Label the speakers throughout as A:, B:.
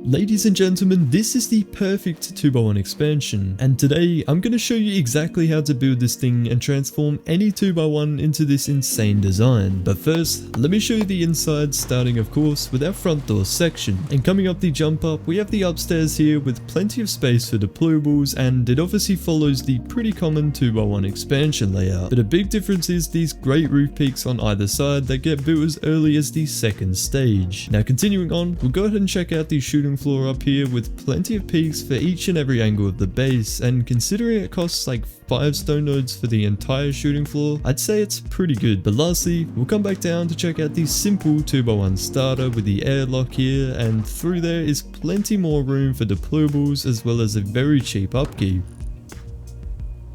A: Ladies and gentlemen, this is the perfect 2x1 expansion, and today I'm going to show you exactly how to build this thing and transform any 2x1 into this insane design. But first, let me show you the inside, starting of course with our front door section. And coming up the jump up, we have the upstairs here with plenty of space for deployables, and it obviously follows the pretty common 2x1 expansion layout. But a big difference is these great roof peaks on either side that get built as early as the second stage. Now continuing on, we'll go ahead and check out the shooting floor up here with plenty of peaks for each and every angle of the base, and considering it costs like 5 stone nodes for the entire shooting floor, I'd say it's pretty good. But lastly, we'll come back down to check out the simple 2x1 starter with the airlock here, and through there is plenty more room for deployables as well as a very cheap upkeep.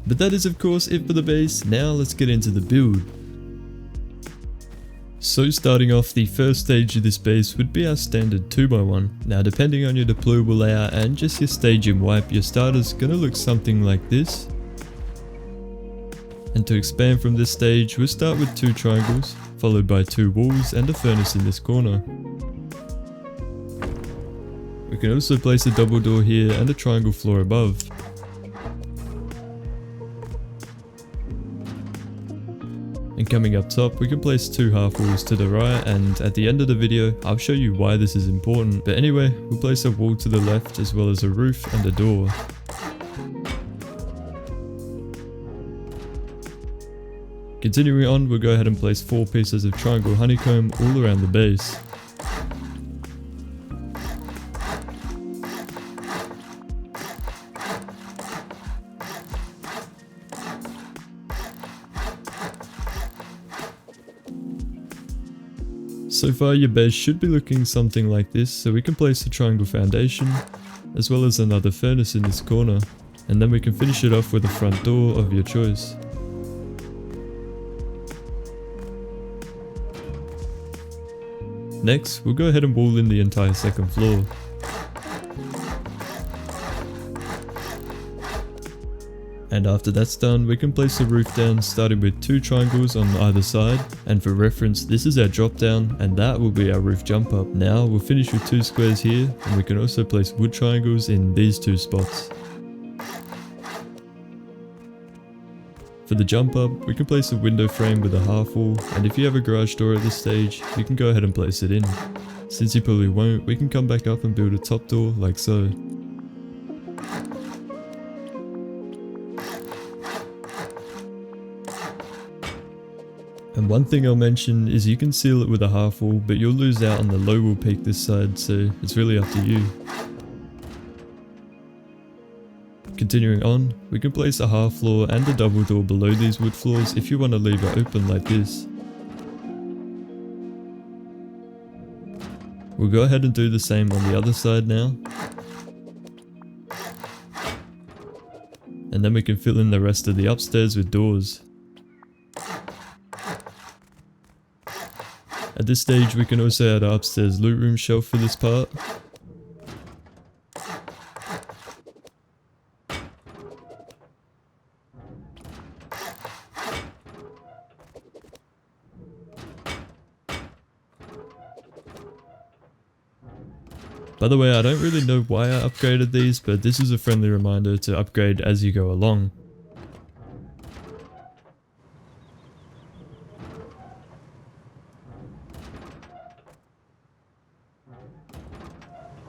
A: But that is of course it for the base. Now let's get into the build. So starting off, the first stage of this base would be our standard 2x1. Now depending on your deployable layout and just your staging wipe, your starter's gonna look something like this. And to expand from this stage, we'll start with 2 triangles, followed by 2 walls and a furnace in this corner. We can also place a double door here and a triangle floor above. And coming up top, we can place 2 half walls to the right, and at the end of the video, I'll show you why this is important. But anyway, we'll place a wall to the left as well as a roof and a door. Continuing on, we'll go ahead and place 4 pieces of triangle honeycomb all around the base. So far your base should be looking something like this, so we can place a triangle foundation, as well as another furnace in this corner, and then we can finish it off with a front door of your choice. Next, we'll go ahead and wall in the entire second floor. And after that's done, we can place the roof down, starting with 2 triangles on either side. And for reference, this is our drop down, and that will be our roof jump up. Now we'll finish with 2 squares here, and we can also place wood triangles in these 2 spots. For the jump up, we can place a window frame with a half wall, and if you have a garage door at this stage, you can go ahead and place it in. Since you probably won't, we can come back up and build a top door like so. And one thing I'll mention is you can seal it with a half wall, but you'll lose out on the low wall peak this side, so it's really up to you. Continuing on, we can place a half floor and a double door below these wood floors if you want to leave it open like this. We'll go ahead and do the same on the other side now. And then we can fill in the rest of the upstairs with doors. At this stage, we can also add our upstairs loot room shelf for this part. By the way, I don't really know why I upgraded these, but this is a friendly reminder to upgrade as you go along.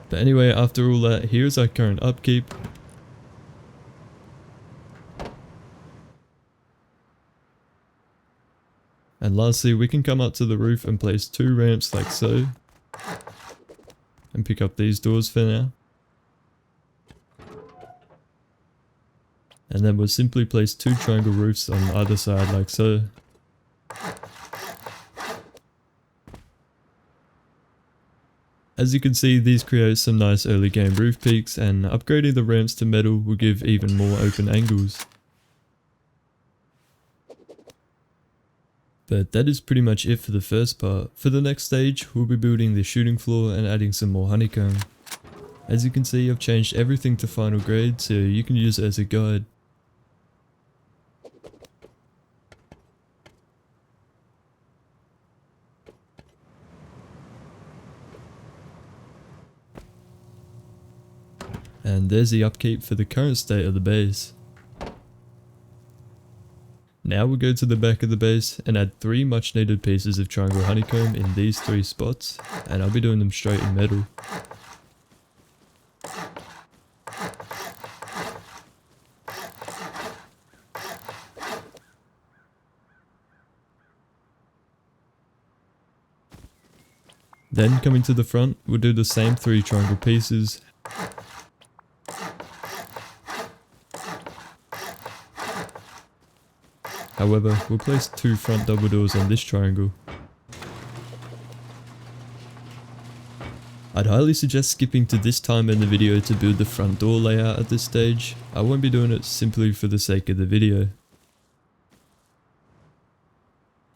A: But anyway, after all that, here's our current upkeep. And lastly, we can come up to the roof and place 2 ramps like so. And pick up these doors for now. And then we'll simply place 2 triangle roofs on either side like so. As you can see, these create some nice early game roof peaks, and upgrading the ramps to metal will give even more open angles. But that is pretty much it for the first part. For the next stage, we'll be building the shooting floor and adding some more honeycomb. As you can see, I've changed everything to final grade, so you can use it as a guide. And there's the upkeep for the current state of the base. Now we'll go to the back of the base and add 3 much needed pieces of triangle honeycomb in these 3 spots, and I'll be doing them straight in metal. Then coming to the front, we'll do the same 3 triangle pieces. However, we'll place 2 front double doors on this triangle. I'd highly suggest skipping to this time in the video to build the front door layout at this stage. I won't be doing it simply for the sake of the video.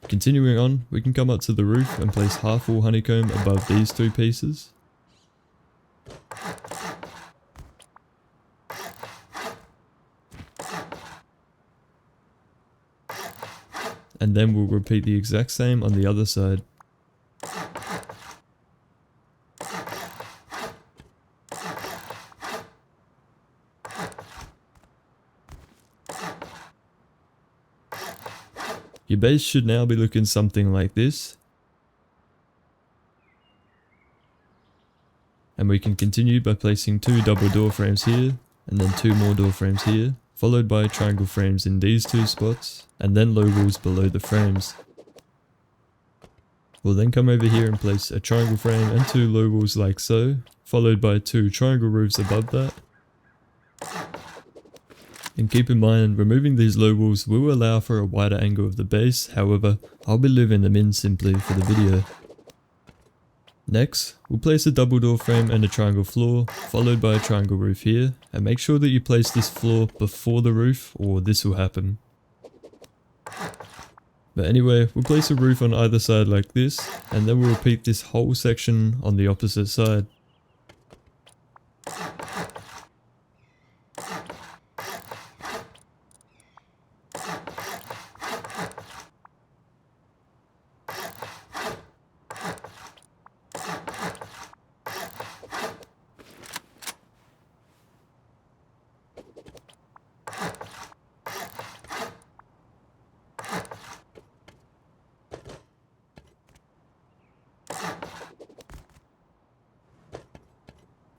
A: Continuing on, we can come up to the roof and place half wall honeycomb above these 2 pieces. And then we'll repeat the exact same on the other side. Your base should now be looking something like this. And we can continue by placing 2 double door frames here, and then 2 more door frames here, followed by triangle frames in these 2 spots, and then low walls below the frames. We'll then come over here and place a triangle frame and 2 low walls like so, followed by 2 triangle roofs above that. And keep in mind, removing these low walls will allow for a wider angle of the base, however, I'll be leaving them in simply for the video. Next, we'll place a double door frame and a triangle floor, followed by a triangle roof here, and make sure that you place this floor before the roof or this will happen. But anyway, we'll place a roof on either side like this, and then we'll repeat this whole section on the opposite side.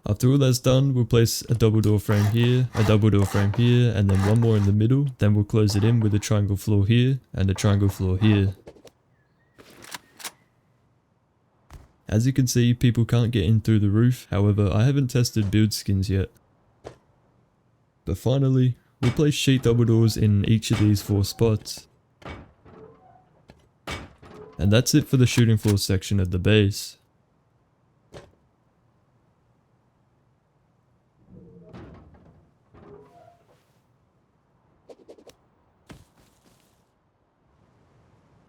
A: After all that's done, we'll place a double door frame here, a double door frame here, and then one more in the middle. Then we'll close it in with a triangle floor here, and a triangle floor here. As you can see, people can't get in through the roof, however I haven't tested build skins yet. But finally, we'll place sheet double doors in each of these 4 spots. And that's it for the shooting floor section of the base.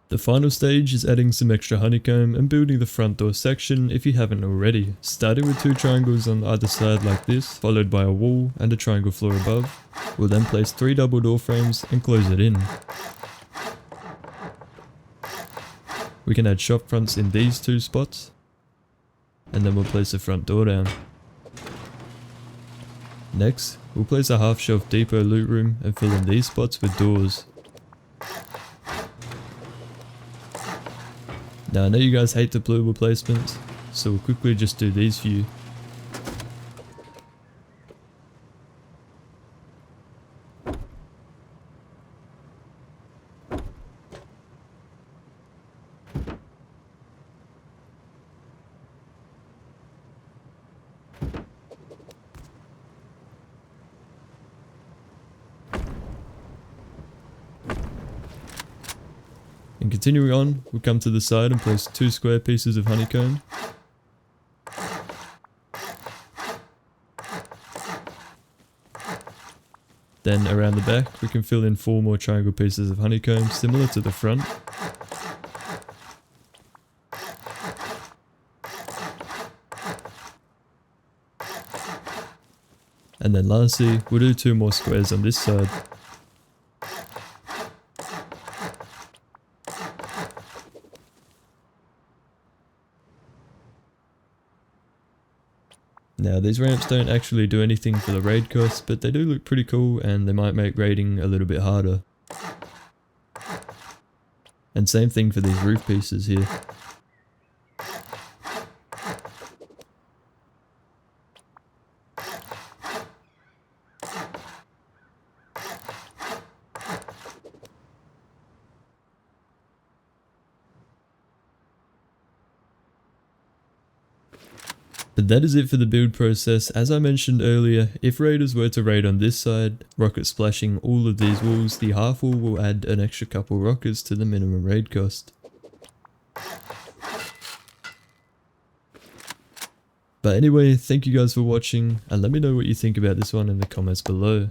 A: The final stage is adding some extra honeycomb and building the front door section if you haven't already. Starting with 2 triangles on either side like this, followed by a wall and a triangle floor above. We'll then place 3 double door frames and close it in. We can add shop fronts in these 2 spots, and then we'll place the front door down. Next, we'll place a half shelf depot loot room and fill in these spots with doors. Now I know you guys hate deployable placements, so we'll quickly just do these few. And continuing on, we'll come to the side and place 2 square pieces of honeycomb. Then around the back, we can fill in 4 more triangle pieces of honeycomb similar to the front. And then lastly, we'll do 2 more squares on this side. Now these ramps don't actually do anything for the raid cost, but they do look pretty cool and they might make raiding a little bit harder. And same thing for these roof pieces here. But that is it for the build process. As I mentioned earlier, if raiders were to raid on this side, rocket splashing all of these walls, the half wall will add an extra couple rockets to the minimum raid cost. But anyway, thank you guys for watching, and let me know what you think about this one in the comments below.